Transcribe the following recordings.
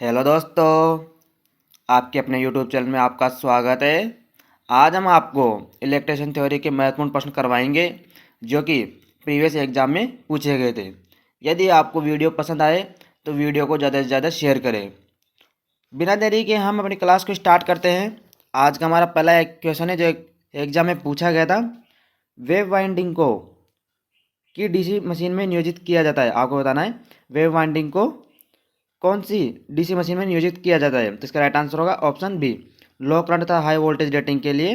Hello दोस्तों, आपके अपने यूट्यूब चैनल में आपका स्वागत है। आज हम आपको इलेक्ट्रिशियन थ्योरी के महत्वपूर्ण प्रश्न करवाएंगे जो कि प्रीवियस एग्जाम में पूछे गए थे। यदि आपको वीडियो पसंद आए तो वीडियो को ज़्यादा से ज़्यादा शेयर करें। बिना देरी के हम अपनी क्लास को स्टार्ट करते हैं। आज का हमारा पहला एक क्वेश्चन है जो एग्जाम में पूछा गया था। वेव वाइंडिंग को की डीसी मशीन में नियोजित किया जाता है। आपको बताना है वेव वाइंडिंग को कौन सी डीसी मशीन में नियोजित किया जाता है। तो इसका राइट आंसर होगा ऑप्शन बी। लो करंट तथा हाई वोल्टेज रेटिंग के लिए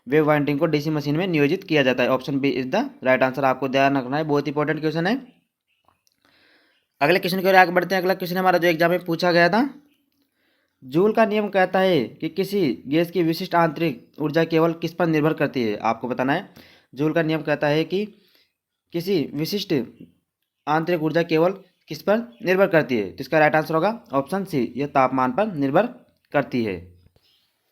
वेव वाइंडिंग को डीसी मशीन में नियोजित किया जाता है। Option B is the right answer. आपको ध्यान रखना है, बहुत इंपॉर्टेंट क्वेश्चन है। अगले क्वेश्चन की ओर आगे बढ़ते हैं। अगला क्वेश्चन हमारा जो एग्जाम में पूछा गया था, जूल का नियम कहता है कि किसी गैस की विशिष्ट आंतरिक ऊर्जा केवल किस पर निर्भर करती है। आपको बताना है जूल का नियम कहता है कि किसी विशिष्ट आंतरिक ऊर्जा केवल किस पर निर्भर करती है। तो इसका राइट आंसर होगा ऑप्शन सी, यह तापमान पर निर्भर करती है।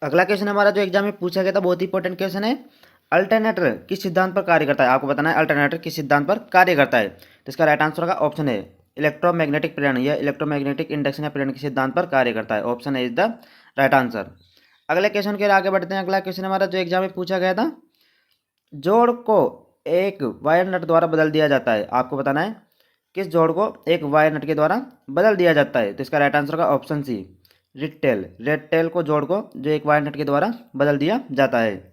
अगला क्वेश्चन हमारा जो एग्जाम में पूछा गया था, बहुत इंपॉर्टेंट क्वेश्चन है। अल्टरनेटर किस सिद्धांत पर कार्य करता है। आपको बताना है अल्टरनेटर किस सिद्धांत पर कार्य करता है। तो इसका राइट आंसर होगा ऑप्शन है इलेक्ट्रोमैग्नेटिक प्रेरण या इलेक्ट्रोमैग्नेटिक इंडक्शन या प्रेरण के सिद्धांत पर कार्य करता है। Option A is the right answer. अगले क्वेश्चन के आगे बढ़ते हैं। अगला क्वेश्चन हमारा जो एग्जाम में पूछा गया था, जोड़ को एक वायर नट द्वारा बदल दिया जाता है। आपको बताना है किस जोड़ को एक वायर नट के द्वारा बदल दिया जाता है। तो इसका राइट आंसर होगा ऑप्शन सी, रेड टेल को जोड़ को जो एक वायर नट के द्वारा बदल दिया जाता है।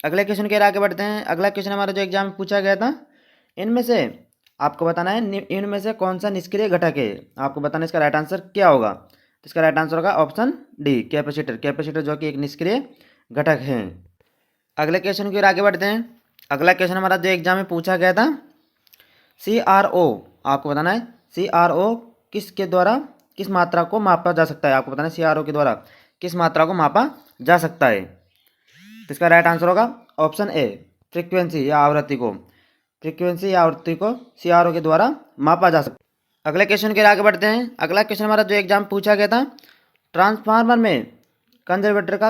अगले क्वेश्चन के आगे बढ़ते हैं। अगला क्वेश्चन हमारा जो एग्जाम में पूछा गया था, इनमें से आपको बताना है इनमें से कौन सा निष्क्रिय घटक है। आपको बताना है इसका राइट आंसर क्या होगा। तो इसका राइट आंसर होगा ऑप्शन डी, कैपेसिटर जो कि एक निष्क्रिय घटक है। अगले क्वेश्चन की ओर आगे बढ़ते हैं। अगला क्वेश्चन हमारा जो एग्जाम में पूछा गया था, CRO, आपको बताना है CRO किसके द्वारा किस मात्रा को मापा जा सकता है। आपको बताना है CRO के द्वारा किस मात्रा को मापा जा सकता है। तो इसका राइट आंसर होगा ऑप्शन ए, फ्रीक्वेंसी या आवृत्ति को CRO के द्वारा मापा जा सकता है। अगले क्वेश्चन के आगे बढ़ते हैं। अगला क्वेश्चन हमारा जो एग्जाम पूछा गया था, ट्रांसफार्मर में कंजर्वेटर का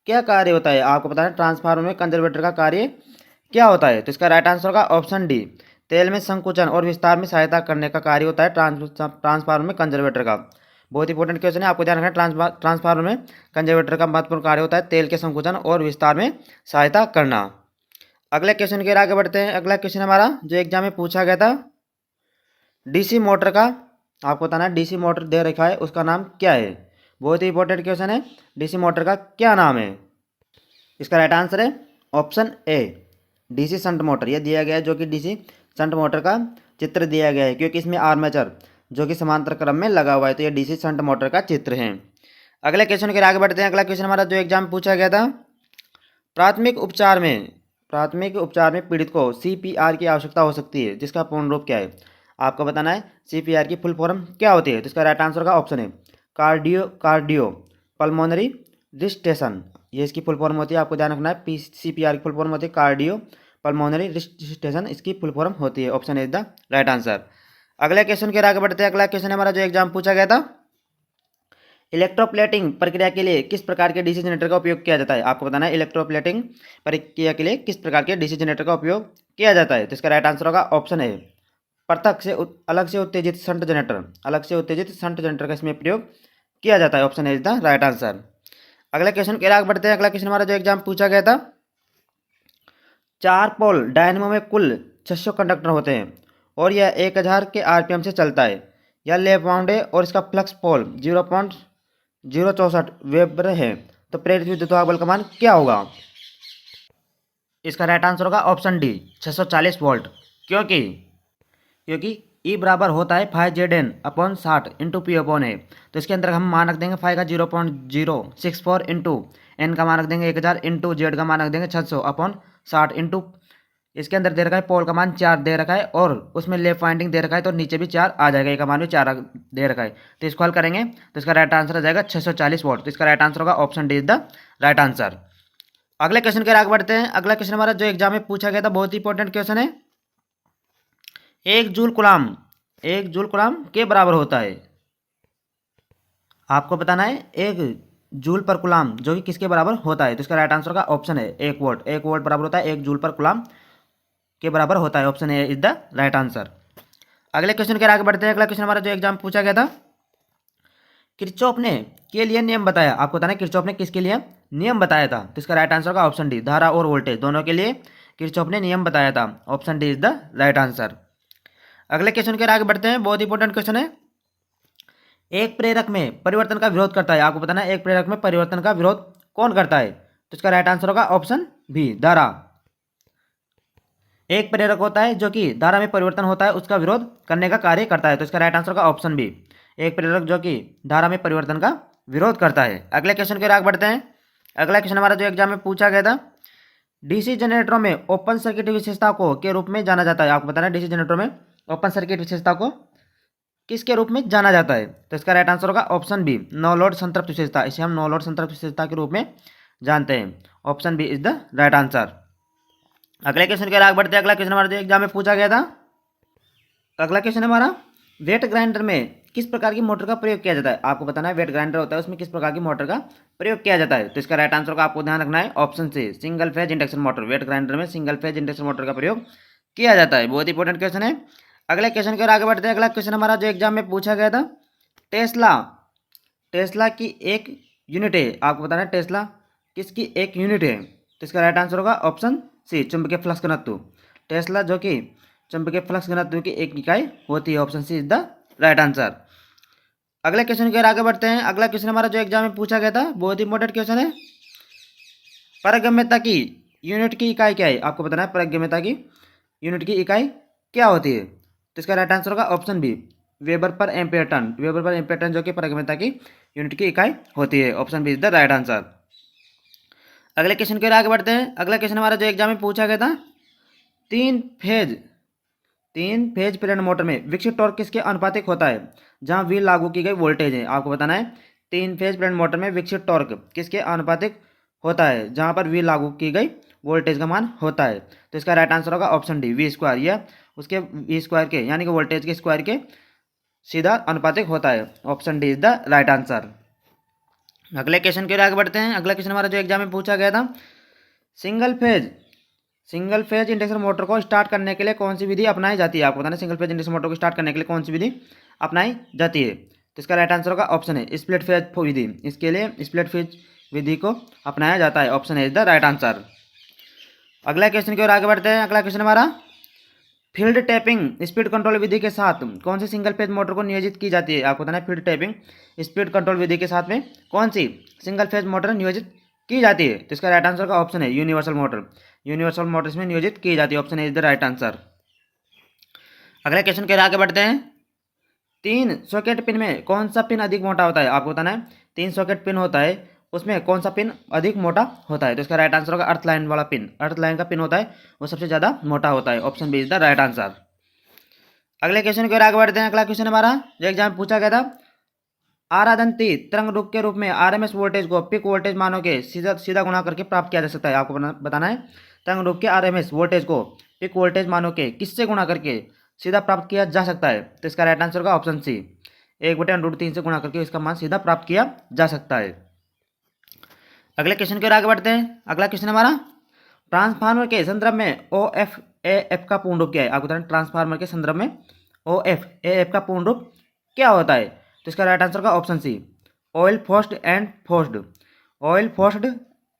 क्या कार्य होता है। आपको बताना है ट्रांसफार्मर में कंजर्वेटर का कार्य क्या होता है। तो इसका राइट आंसर होगा ऑप्शन डी, तेल में संकुचन और विस्तार में सहायता करने का कार्य होता है ट्रांसफार्मर में कंजर्वेटर का। बहुत इंपॉर्टेंट क्वेश्चन है, आपको ध्यान रखना है ट्रांसफार्मर में कंजर्वेटर का महत्वपूर्ण कार्य होता है तेल के संकुचन और विस्तार में सहायता करना। अगले क्वेश्चन के आगे बढ़ते हैं। अगला क्वेश्चन हमारा जो एग्जाम में पूछा गया था, डीसी मोटर का, आपको बताना है डीसी मोटर दे रखा है उसका नाम क्या है। बहुत ही इंपॉर्टेंट क्वेश्चन है, डीसी मोटर का क्या नाम है। इसका राइट आंसर है option A, DC shunt motor. यह दिया गया है जो कि डीसी शंट मोटर का चित्र दिया गया है क्योंकि इसमें आर्मेचर जो कि समांतर क्रम में लगा हुआ है, तो यह डीसी शंट मोटर का चित्र है। अगले क्वेश्चन के आगे बढ़ते हैं। अगला क्वेश्चन हमारा जो एग्जाम पूछा गया था, प्राथमिक उपचार में पीड़ित को CPR की आवश्यकता हो सकती है जिसका पूर्ण रूप क्या है। आपको बताना है CPR की फुल फॉर्म क्या होती है। तो इसका राइट आंसर का ऑप्शन है कार्डियो पल्मोनरी रिस्टेशन। ये इसकी फुल फॉर्म होती है, आपको ध्यान रखना है CPR की फुल फॉर्म होती है कार्डियो पल्मोनरी रिस्टेशन, इसकी फुल फॉर्म होती है। Option is the right answer. अगले क्वेश्चन के आगे बढ़ते हैं। अगला क्वेश्चन हमारा जो एग्जाम पूछा गया था, इलेक्ट्रोप्लेटिंग प्रक्रिया के लिए किस प्रकार के डीसी जनरेटर का उपयोग किया जाता है। आपको बताना है इलेक्ट्रोप्लेटिंग प्रक्रिया के लिए किस प्रकार के डीसी जनरेटर का उपयोग किया जाता है। तो इसका राइट आंसर होगा ऑप्शन ए, अलग से उत्तेजित शंट जनरेटर का इसमें प्रयोग किया जाता है। Option A is the right answer. अगले क्वेश्चन के आगे बढ़ते हैं। अगला क्वेश्चन हमारा जो एग्जाम पूछा गया था, 4 पोल डायनेमो में कुल 600 कंडक्टर होते हैं और यह 1000 के RPM से चलता है। यह लैप वाउंड है और इसका फ्लक्स पोल 0.064 वेबर है। तो प्रेरित विद्युत बल का मान क्या होगा। इसका राइट आंसर होगा ऑप्शन डी, 640 वोल्ट। क्योंकि क्योंकि E बराबर होता है 5Zn/60 इंटू P/A। तो इसके अंदर हम मान रख देंगे 5 का 0.064 इंटू N का मान रख देंगे 1000 इंटू Z का मान रख देंगे 600/60 इंटू, इसके अंदर दे रखा है पोल का मान 4 दे रखा है और उसमें लेफ्ट वाइंडिंग दे रखा है, तो नीचे भी 4 आ जाएगा, ए का मान भी 4 दे रखा है। तो इसको हल करेंगे तो इसका राइट आंसर आ जाएगा 640 वोल्ट। तो इसका राइट आंसर होगा option D is the right answer. अगले क्वेश्चन के आगे बढ़ते हैं। अगला क्वेश्चन हमारा जो एग्जाम में पूछा गया था, बहुत ही इंपॉर्टेंट क्वेश्चन है, एक जूल कुलाम के बराबर होता है। आपको बताना है एक जूल पर कुलाम जो कि किसके बराबर होता है। तो इसका राइट आंसर का ऑप्शन है 1 वोल्ट बराबर होता है 1 जूल पर कुलाम के बराबर होता है। Option A is the right answer. अगले क्वेश्चन के आगे बढ़ते हैं। अगला क्वेश्चन हमारा जो एग्जाम पूछा गया था, किरचॉफ ने के लिए नियम बताया, आपको बताना है किरचॉफ ने किसके लिए नियम बताया था, तो इसका राइट आंसर होगा ऑप्शन डी, धारा और वोल्टेज दोनों के लिए किरचॉफ ने नियम बताया था। Option D is the right answer. अगले क्वेश्चन के आगे बढ़ते हैं, बहुत इंपॉर्टेंट क्वेश्चन है। एक प्रेरक में परिवर्तन का विरोध करता है, आपको बताना है एक प्रेरक में परिवर्तन का विरोध कौन करता है, तो इसका राइट आंसर होगा ऑप्शन बी, धारा। एक प्रेरक होता है जो कि धारा में परिवर्तन होता है उसका विरोध करने का कार्य करता है, तो इसका राइट आंसर होगा ऑप्शन बी, एक प्रेरक जो कि धारा में परिवर्तन का विरोध करता है। अगले क्वेश्चन के आगे बढ़ते हैं। अगला क्वेश्चन हमारा जो एग्जाम में पूछा गया था, डीसी जनरेटरों में ओपन सर्किट विशेषता को के रूप में जाना जाता है, आपको बताना है डीसी जनरेटरों में ओपन सर्किट विशेषता को किसके रूप में जाना जाता है, तो इसका राइट आंसर होगा ऑप्शन बी, नो लोड संतृप्त विशेषता, इसे हम नो लोड संतृप्त विशेषता के रूप में जानते हैं। Option B is the right answer. अगले क्वेश्चन के आगे बढ़ते हैं। अगला क्वेश्चन हमारा जो एग्जाम में पूछा गया था, अगला क्वेश्चन हमारा वेट ग्राइंडर में किस प्रकार की मोटर का प्रयोग किया जाता है, आपको बताना है वेट ग्राइंडर होता है उसमें किस प्रकार की मोटर का प्रयोग किया जाता है, तो इसका राइट आंसर का आपको ध्यान रखना है option C, single phase induction motor, wet grinder में सिंगल फेज इंडक्शन मोटर का प्रयोग किया जाता है। बहुत इंपॉर्टेंट क्वेश्चन है। अगले क्वेश्चन के आगे बढ़ते हैं। अगला क्वेश्चन हमारा जो एग्जाम में पूछा गया था, टेस्ला टेस्ला की एक यूनिट है, आपको बताना है टेस्ला किसकी एक यूनिट है, तो इसका राइट आंसर होगा ऑप्शन सी, चुंबकीय फ्लक्स घनत्व, टेस्ला जो कि चुंबकीय फ्लक्स घनत्व की एक इकाई होती है। Option C is the right answer. अगले क्वेश्चन के आगे बढ़ते हैं। अगला क्वेश्चन हमारा जो एग्जाम में पूछा गया था, बहुत इंपॉर्टेंट क्वेश्चन है, पारगम्यता की यूनिट की इकाई क्या है, आपको बताना है पारगम्यता की यूनिट की इकाई क्या होती है, तो इसका राइट आंसर होगा option B, weber per ampere turn, weber per ampere turn जो कि पारगम्यता की यूनिट की इकाई होती है। Option B is the right answer. अगले क्वेश्चन के आगे बढ़ते हैं। अगला क्वेश्चन हमारा जो एग्जाम में पूछा गया था, तीन फेज प्रेरण मोटर में विकसित टॉर्क किसके अनुपातिक होता है, जहां व्हील लागू की गई वोल्टेज है, आपको बताना है तीन फेज प्रेरण मोटर में विकसित टॉर्क किसके अनुपातिक होता है, जहां पर व्हील लागू की गई वोल्टेज का मान होता है, तो इसका राइट आंसर होगा ऑप्शन डी, वी स्क्वायर, या उसके वी स्क्वायर के यानी कि वोल्टेज के स्क्वायर के सीधा अनुपातिक होता है। Option D is the right answer. अगले क्वेश्चन के आगे बढ़ते हैं। अगला क्वेश्चन हमारा जो एग्जाम में पूछा गया था, सिंगल फेज इंडक्शन मोटर को स्टार्ट करने के लिए कौन सी विधि अपनाई जाती है, आपको बताना है सिंगल फेज इंडक्शन मोटर को स्टार्ट करने के लिए कौन सी विधि अपनाई जाती है, तो इसका राइट आंसर होगा ऑप्शन है स्प्लिट फेज विधि, इसके लिए स्प्लिट फेज विधि को अपनाया जाता है। ऑप्शन है इज द राइट आंसर। अगला क्वेश्चन की ओर आगे बढ़ते हैं। अगला क्वेश्चन हमारा, फील्ड टैपिंग स्पीड कंट्रोल विधि के साथ कौन सी सिंगल फेज मोटर को नियोजित की जाती है, आपको बताना है फील्ड टैपिंग स्पीड कंट्रोल विधि के साथ में कौन सी सिंगल फेज मोटर नियोजित की जाती है, तो इसका राइट आंसर का ऑप्शन है यूनिवर्सल मोटर, यूनिवर्सल मोटर्स में नियोजित की जाती है। ऑप्शन है इज द राइट आंसर। अगले क्वेश्चन के आगे बढ़ते हैं। तीन सॉकेट पिन में कौन सा पिन अधिक मोटा होता है, आपको बताना है तीन सॉकेट पिन होता है उसमें कौन सा पिन अधिक मोटा होता है, तो इसका राइट आंसर होगा अर्थ लाइन वाला पिन, अर्थ लाइन का पिन होता है वो सबसे ज़्यादा मोटा होता है। Option B is the right answer. अगले क्वेश्चन की ओर आगे बढ़ते हैं। अगला क्वेश्चन हमारा जो एग्जाम में पूछा गया था, आरादंती तरंग रूप के रूप में आरएमएस वोल्टेज को पिक वोल्टेज मानों के सीधा सीधा गुणा करके प्राप्त किया जा सकता है, आपको बताना है तरंग रूप के आरएमएस वोल्टेज को पिक वोल्टेज मानों के किससे गुणा करके सीधा प्राप्त किया जा सकता है, तो इसका राइट आंसर का ऑप्शन सी, 1/√3 से गुणा करके इसका मान सीधा प्राप्त किया जा सकता है। अगले क्वेश्चन की ओर आगे बढ़ते हैं। अगला क्वेश्चन हमारा, ट्रांसफार्मर के संदर्भ में ओ एफ ए एफ का पूर्ण रूप क्या है, आपको बताना ट्रांसफार्मर के संदर्भ में ओ एफ ए एफ का पूर्ण रूप क्या होता है, तो इसका राइट आंसर का option C, oil forced and forced, oil forced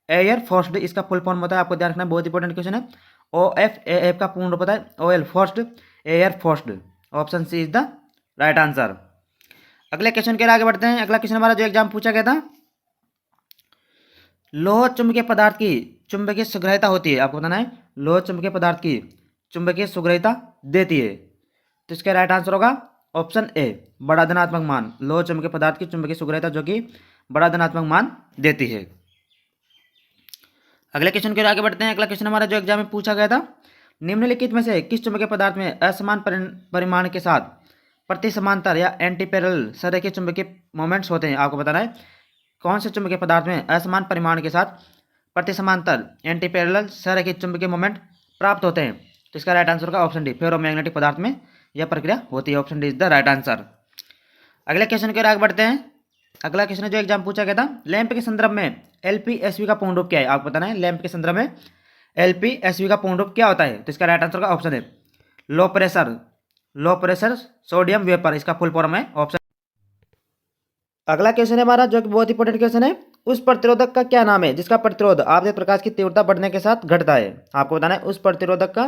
air forced इसका फुल फॉर्म होता है, आपको ध्यान रखना बहुत इंपॉर्टेंट क्वेश्चन है। ओ एफ ए एफ का पूर्ण रूप होता है oil forced air forced. Option C is the right answer. अगले क्वेश्चन के आगे बढ़ते हैं। अगला क्वेश्चन हमारा जो एग्जाम पूछा गया था, लोह चुंबकीय पदार्थ की चुंबकीय सुग्रहिता होती है, आपको बताना है लोह चुंबकीय पदार्थ की चुंबकीय सुग्रहिता देती है, तो इसका राइट आंसर होगा ऑप्शन ए, बड़ा धनात्मक मान, लोह चुंबकीय पदार्थ की चुंबकीय सुग्रहिता जो कि बड़ा धनात्मक मान देती है। अगले क्वेश्चन के आगे बढ़ते हैं। अगला क्वेश्चन हमारा जो एग्जाम में पूछा गया था, निम्नलिखित में से किस चुंबकीय पदार्थ में असमान परिमाण के साथ प्रति समांतर या एंटी पैरेलल संरेखीय चुंबकीय मोमेंट्स होते हैं, आपको बताना है कौन से चुंबकीय पदार्थ में असमान परिमाण के साथ प्रति समांतर एंटी पैरेलल संरेखित चुंबकीय मोमेंट प्राप्त होते हैं, तो इसका राइट आंसर का ऑप्शन डी, फेरोमैग्नेटिक पदार्थ में यह प्रक्रिया होती है। Option D is the right answer. अगले क्वेश्चन के आगे बढ़ते हैं। अगला क्वेश्चन जो एग्जाम पूछा गया था, लैंप के संदर्भ में एलपीएसवी का पूर्ण रूप क्या है, आपको बताना है लैंप के संदर्भ में एलपीएसवी का पूर्ण रूप क्या होता है, तो इसका राइट आंसर का ऑप्शन है लो प्रेशर सोडियम वेपर, इसका फुल फॉर्म है। ऑप्शन अगला क्वेश्चन है हमारा, जो कि बहुत इंपॉर्टेंट क्वेश्चन है। उस प्रतिरोधक का क्या नाम है जिसका प्रतिरोध आपतित प्रकाश की तीव्रता बढ़ने के साथ घटता है? आपको बताना है उस प्रतिरोधक का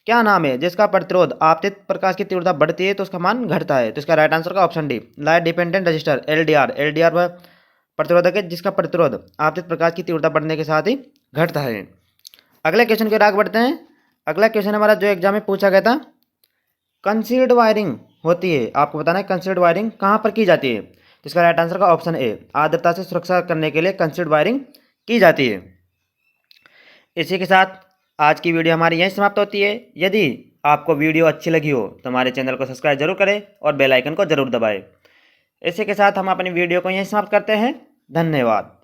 क्या नाम है जिसका प्रतिरोध आपतित प्रकाश की तीव्रता बढ़ती है तो उसका मान घटता है। तो इसका राइट आंसर का option D, light dependent register, LDR. LDR वह प्रतिरोधक है जिसका प्रतिरोध आपतित प्रकाश की तीव्रता बढ़ने के साथ ही घटता है। अगले क्वेश्चन के आगे बढ़ते हैं। अगला क्वेश्चन हमारा जो एग्जाम में पूछा गया था, कंसील्ड वायरिंग होती है, आपको बताना है कंसील्ड वायरिंग कहाँ पर की जाती है। तो इसका राइट आंसर का ऑप्शन ए, आर्द्रता से सुरक्षा करने के लिए कंसील्ड वायरिंग की जाती है। इसी के साथ आज की वीडियो हमारी यहीं समाप्त होती है। यदि आपको वीडियो अच्छी लगी हो तो हमारे चैनल को सब्सक्राइब जरूर करें और बेल आइकन को जरूर दबाएं। इसी के साथ हम अपनी वीडियो को यहीं समाप्त करते हैं। धन्यवाद।